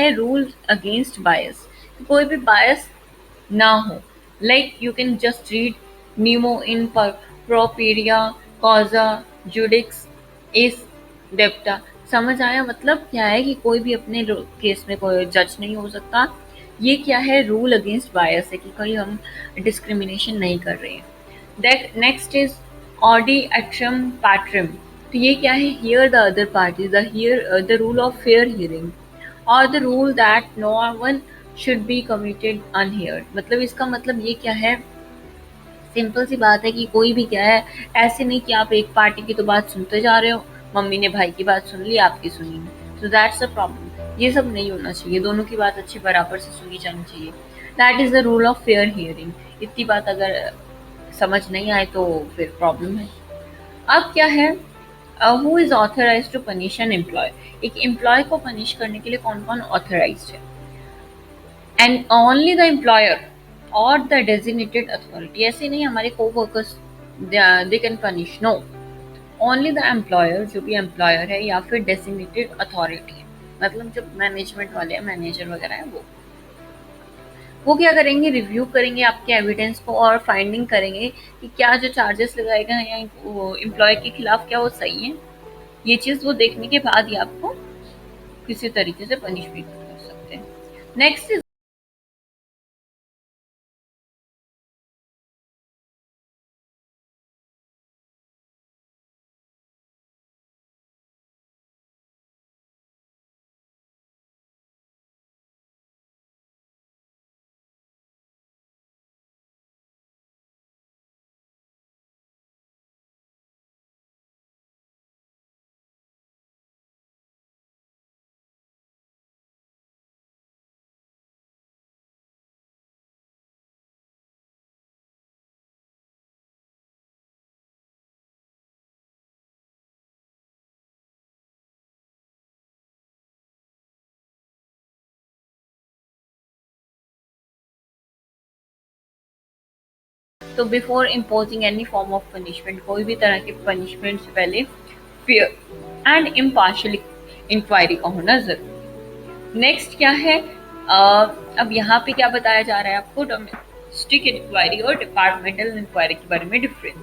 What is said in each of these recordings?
है rule against बायस, कोई भी बायस ना हो। Like you can just read नीमो इन प्रोपेरिया कॉजा जुडिक्स इस डेप्टा। समझ आया? मतलब क्या है कि कोई भी अपने केस में कोई जज नहीं हो सकता। ये क्या है? रूल अगेंस्ट बायस है कि कोई हम डिस्क्रिमिनेशन नहीं कर रहे हैं। दैट नेक्स्ट इज ऑडी एट्रम पैट्रम। तो ये क्या है? Hear the other party, the hear the rule of fair hearing और the rule that no one should be committed unheard. मतलब इसका मतलब ये क्या है? सिंपल सी बात है कि कोई भी क्या है, ऐसे नहीं कि आप एक पार्टी की तो बात सुनते जा रहे हो, मम्मी ने भाई की बात सुन ली, आपकी सुनी नहीं, सो दैट्स अ प्रॉब्लम। ये सब नहीं होना चाहिए, दोनों की बात अच्छी बराबर से सुनी जानी चाहिए। That is the rule of fair hearing. इतनी बात अगर समझ नहीं आए तो फिर प्रॉब्लम है। अब क्या है? Who is authorise to punish an employ. एक एम्प्लॉय को पनिश करने के लिए कौन कौन ऑथराइज है? एंड ओनली द एम्प्लॉयर और द डेजिग्नेटेड अथॉरिटी। ऐसे नहीं हमारे coworkers they can punish, no. Only the employer, जो भी एम्प्लॉयर है, या फिर डेजिग्नेटेड अथॉरिटी है, मतलब जो मैनेजमेंट वाले हैं, मैनेजर वगैरह है, वो क्या करेंगे? रिव्यू करेंगे आपके एविडेंस को और फाइंडिंग करेंगे कि क्या जो चार्जेस लगाए गए हैं एम्प्लॉय के खिलाफ क्या वो सही है। ये चीज वो देखने के बाद ही आपको किसी तरीके से पनिश भी कर सकते हैं। नेक्स्ट इज तो before imposing any form of punishment, कोई भी तरह के पनिशमेंट से पहले फेयर एंड इम्पार्शियल इंक्वायरी का होना जरूरी। नेक्स्ट क्या है? अब यहाँ पे क्या बताया जा रहा है आपको? डोमेस्टिक इंक्वायरी और डिपार्टमेंटल इंक्वायरी के बारे में डिफरेंस।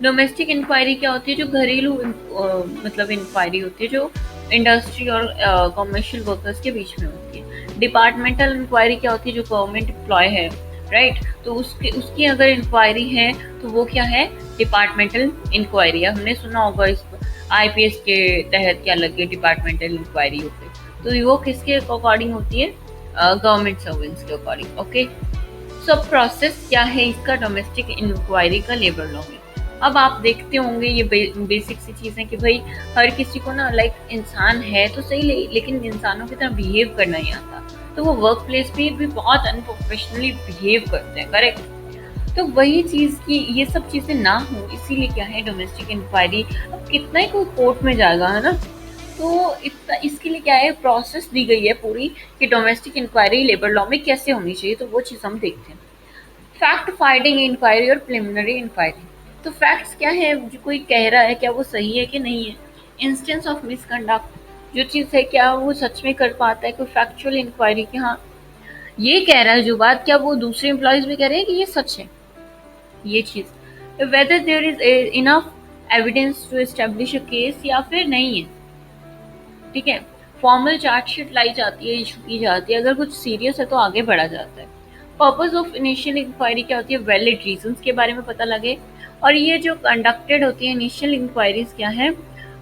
डोमेस्टिक इंक्वायरी क्या होती है? जो घरेलू मतलब इंक्वायरी होती है, जो इंडस्ट्री और कमर्शियल वर्कर्स के बीच में होती है। डिपार्टमेंटल इंक्वायरी क्या होती है? जो गवर्नमेंट एम्प्लॉय है, राइट, तो उसकी उसकी अगर इंक्वायरी है तो वो क्या है? Departmental inquiry. हमने सुना होगा इस आईपीएस के तहत क्या लगे डिपार्टमेंटल इंक्वायरी होती है, तो वो किसके अकॉर्डिंग होती है? गवर्नमेंट सर्वेंट्स के अकॉर्डिंग। ओके, सब प्रोसेस क्या है इसका डोमेस्टिक इंक्वायरी का लेबर लॉ में। अब आप देखते होंगे ये बेसिक सी चीज़ है कि भाई हर किसी को ना, लाइक इंसान है तो सही लेकिन इंसानों की तरह बिहेव करना नहीं आता, तो वो वर्क प्लेस पे भी बहुत अनप्रोफेशनली बिहेव करते हैं, करेक्ट। तो वही चीज़ की ये सब चीज़ें ना हो, इसीलिए क्या है डोमेस्टिक इंक्वायरी। अब कितना ही कोई कोर्ट में जाएगा, है ना? तो इतना इसके लिए क्या है, प्रोसेस दी गई है पूरी कि डोमेस्टिक इंक्वायरी लेबर लॉ में कैसे होनी चाहिए, तो वो चीज़ हम देखते हैं। फैक्ट फाइंडिंग इंक्वायरी और प्रिलिमिनरी इंक्वायरी। तो फैक्ट्स क्या है? जो कोई कह रहा है क्या वो सही है कि नहीं है? इंस्टेंस ऑफ मिसकंडक्ट, जो चीज़ है क्या वो सच में कर पाता है? कोई फैक्चुअल इंक्वायरी कि हाँ ये कह रहा है जो बात, क्या वो दूसरे एम्प्लॉयज भी कह रहे हैं कि ये सच है? ये चीज़ whether there is enough evidence to establish a case या फिर नहीं है। ठीक है, फॉर्मल चार्जशीट लाई जाती है, इशू की जाती है, अगर कुछ सीरियस है तो आगे बढ़ा जाता है। पर्पस ऑफ इनिशियल इंक्वायरी क्या होती है? वैलिड रीजंस के बारे में पता लगे। और ये जो कंडक्टेड होती है इनिशियल इंक्वायरीज क्या है?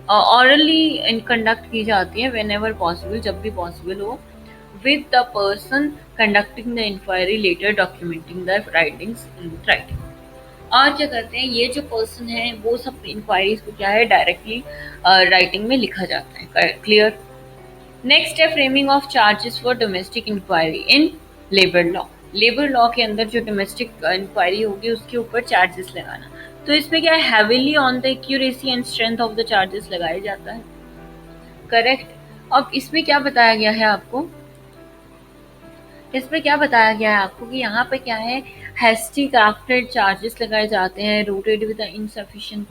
ऑरली कंडक्ट की जाती है वेन एवर पॉसिबल, जब भी पॉसिबल हो, with the person conducting the inquiry letter documenting the writings in writing. और क्या करते हैं, ये जो पर्सन है वो सब इंक्वायरीज को क्या है डायरेक्टली राइटिंग में लिखा जाता है। क्लियर? नेक्स्ट है framing of charges for domestic inquiry in labour law. Labour law के अंदर जो डोमेस्टिक इंक्वायरी होगी उसके ऊपर चार्जेस लगाना। तो इसमें क्या है, heavily on the accuracy and strength of the charges लगाया जाता है, करेक्ट। अब इसमें क्या बताया गया है आपको? इसमें क्या बताया गया है आपको कि यहाँ पे क्या है, हेस्टी क्राफ्टेड चार्जेस लगाए जाते हैं, रूटेड विद इनसफिशिएंट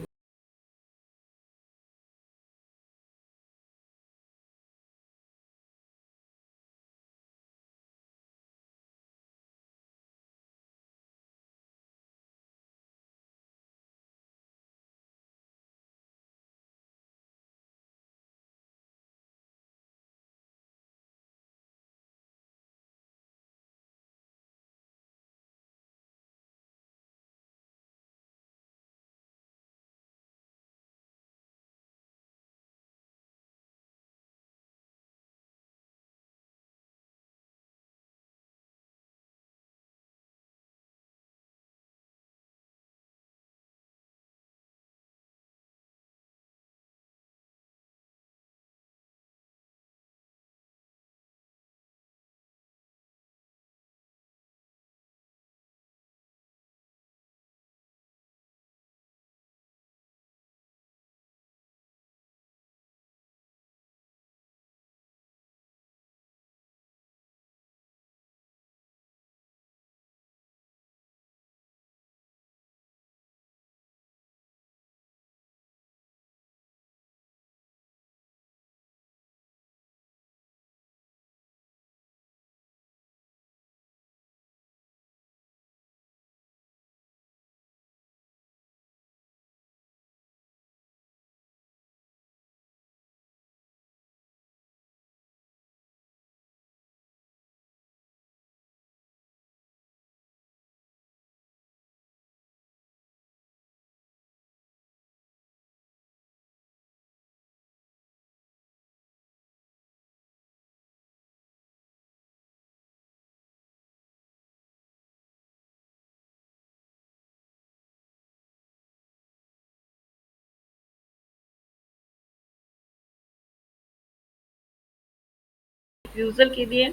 रिफ्यूजल के लिए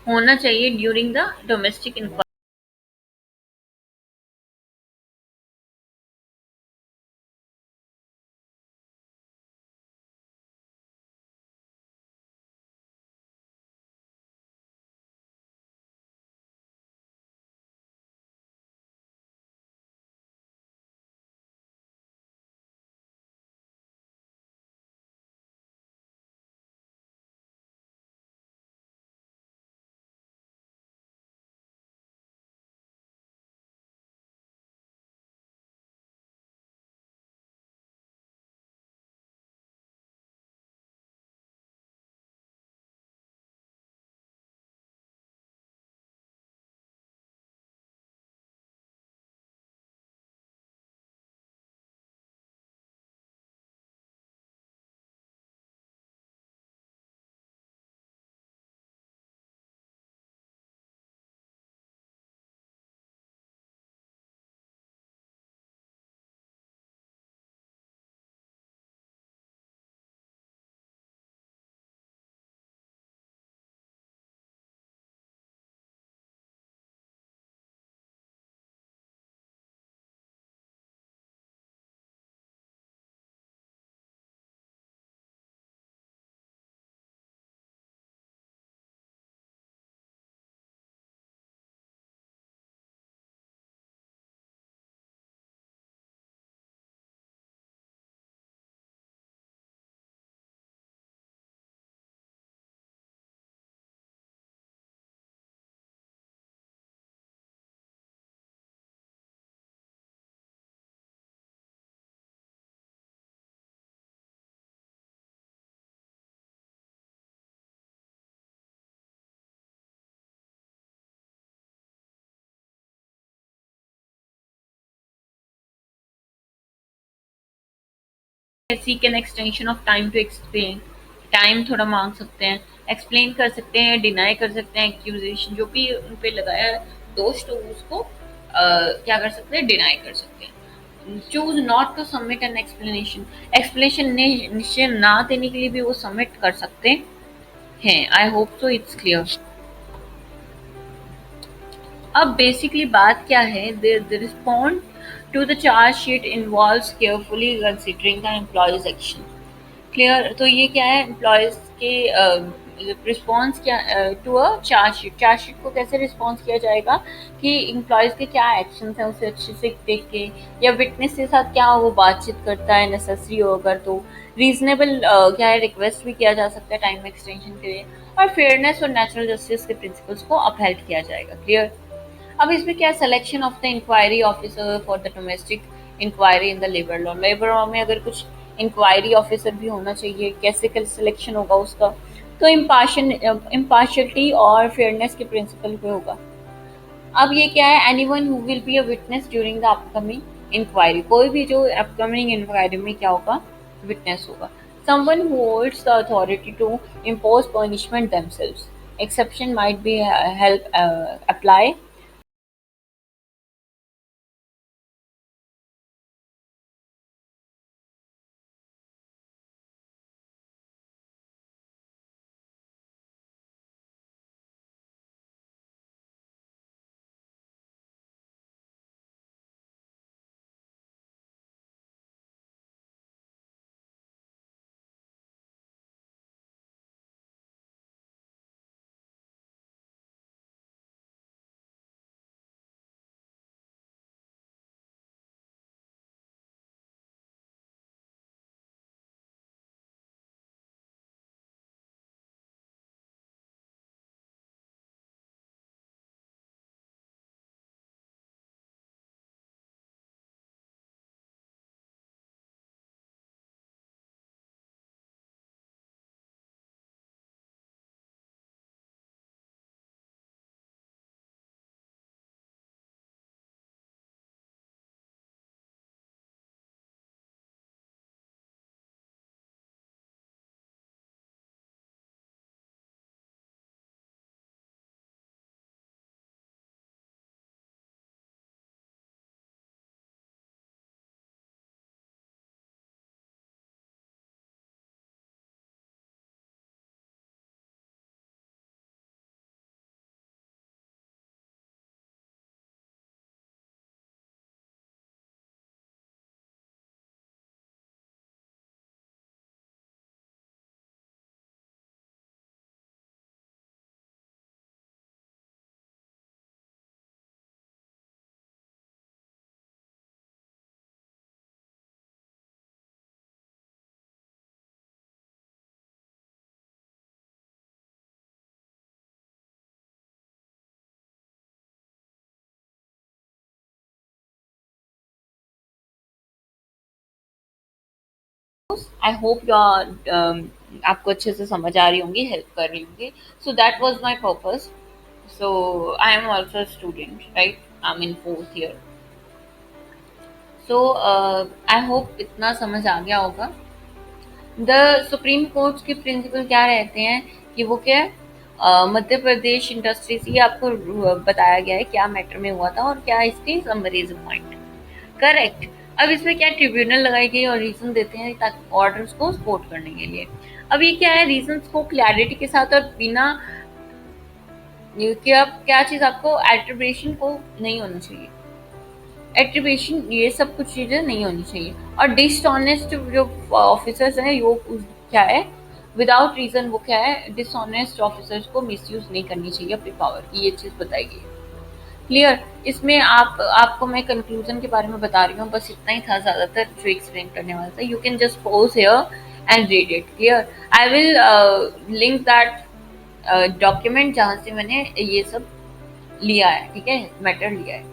होना चाहिए during the domestic inquiry. Seek an extension of time to explain, time थोड़ा मांग सकते हैं, एक्सप्लेन कर सकते हैं, डिनाई कर सकते हैं, एक्यूजेशन जो भी उन पे लगाया है दोष तो उसको क्या कर सकते हैं, डिनाई कर सकते हैं। Choose not to submit an explanation, explanation निश्चय ना देने के लिए भी वो सबमिट कर सकते हैं। I hope so it's clear. अब बेसिकली बात क्या है, the respond to the charge sheet involves carefully considering the employee's action. Clear, तो ये क्या है, एम्प्लॉयज के रिस्पॉन्स क्या टू अ चार्जशीट, चार्जशीट को कैसे रिस्पॉन्स किया जाएगा कि एम्प्लॉयज के क्या एक्शन है उसे अच्छे से देख के, या विटनेस के साथ क्या वो बातचीत करता है नेसेसरी हो अगर तो, रीजनेबल क्या है रिक्वेस्ट भी किया जा सकता है टाइम एक्सटेंशन के लिए, और फेयरनेस और नेचुरल जस्टिस के प्रिंसिपल्स को अपहेल्ड किया जाएगा। क्लियर। अब इसमें क्या, selection of the inquiry officer for the domestic inquiry in the labour law, labour law में अगर कुछ इंक्वायरी ऑफिसर भी होना चाहिए, कैसे कैसे सिलेक्शन होगा उसका, तो इम्पार्शियलिटी और फेयरनेस के प्रिंसिपल पे होगा। अब ये क्या है, anyone who will be a witness during the upcoming inquiry, कोई भी जो अपकमिंग इंक्वायरी में क्या होगा, विटनेस होगा। Someone who holds the authority to impose punishment themselves, exception might be help apply I hope you are आपको अच्छे से समझ आ रही होंगी, हेल्प कर रही होंगी. So that was my purpose. So I am also student, right? I am in fourth year. So I hope इतना समझ आ गया होगा. द सुप्रीम कोर्ट के प्रिंसिपल क्या रहते हैं कि वो क्या है, मध्य प्रदेश इंडस्ट्रीज, ये आपको बताया गया है क्या मैटर में हुआ था और क्या इसकी समरीज पॉइंट. करेक्ट. अब इसमें क्या ट्रिब्यूनल लगाई गई और रीजन देते हैं ताकि ऑर्डर्स को सपोर्ट करने के लिए. अब ये क्या है, रीजंस को क्लैरिटी के साथ और बिना क्या क्या चीज आपको एट्रीब्यूशन को नहीं होना चाहिए. एट्रीब्यूशन ये सब कुछ चीजें नहीं होनी चाहिए. और डिसऑनेस्ट जो ऑफिसर्स हैं वो क्या है, विदाउट रीजन वो क्या है, डिसऑनेस्ट ऑफिसर्स को मिसयूज नहीं करनी चाहिए अपनी पावर की, ये चीज बताई गई है. क्लियर. इसमें आपको मैं कंक्लूजन के बारे में बता रही हूँ, बस इतना ही था ज्यादातर जो एक्सप्लेन करने वाला था. You can just pause here and read it. Clear. I will link that document जहाँ से मैंने ये सब लिया है, ठीक है, मैटर लिया है.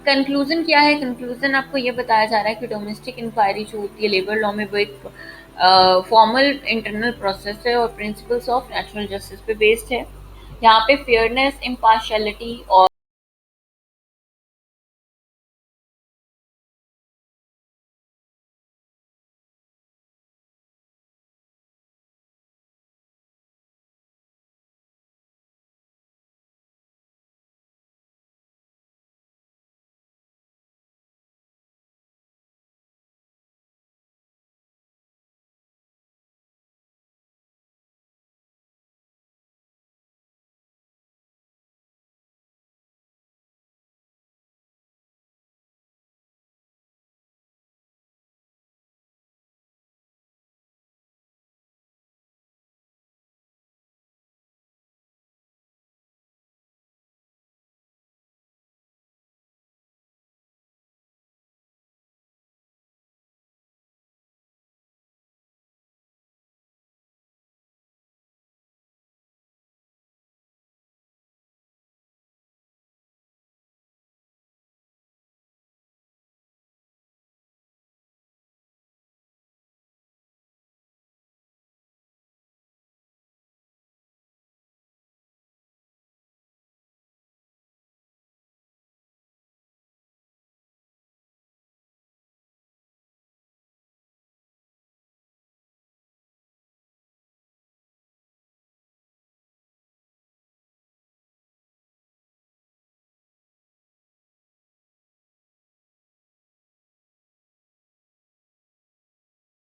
कंक्लूजन क्या है, कंक्लूजन आपको ये बताया जा रहा है कि डोमेस्टिक इंक्वायरी जो होती है लेबर लॉ में वो एक फॉर्मल इंटरनल प्रोसेस है और प्रिंसिपल्स ऑफ नेचुरल जस्टिस पे बेस्ड है. यहाँ पे फेयरनेस, इम्पार्शियलिटी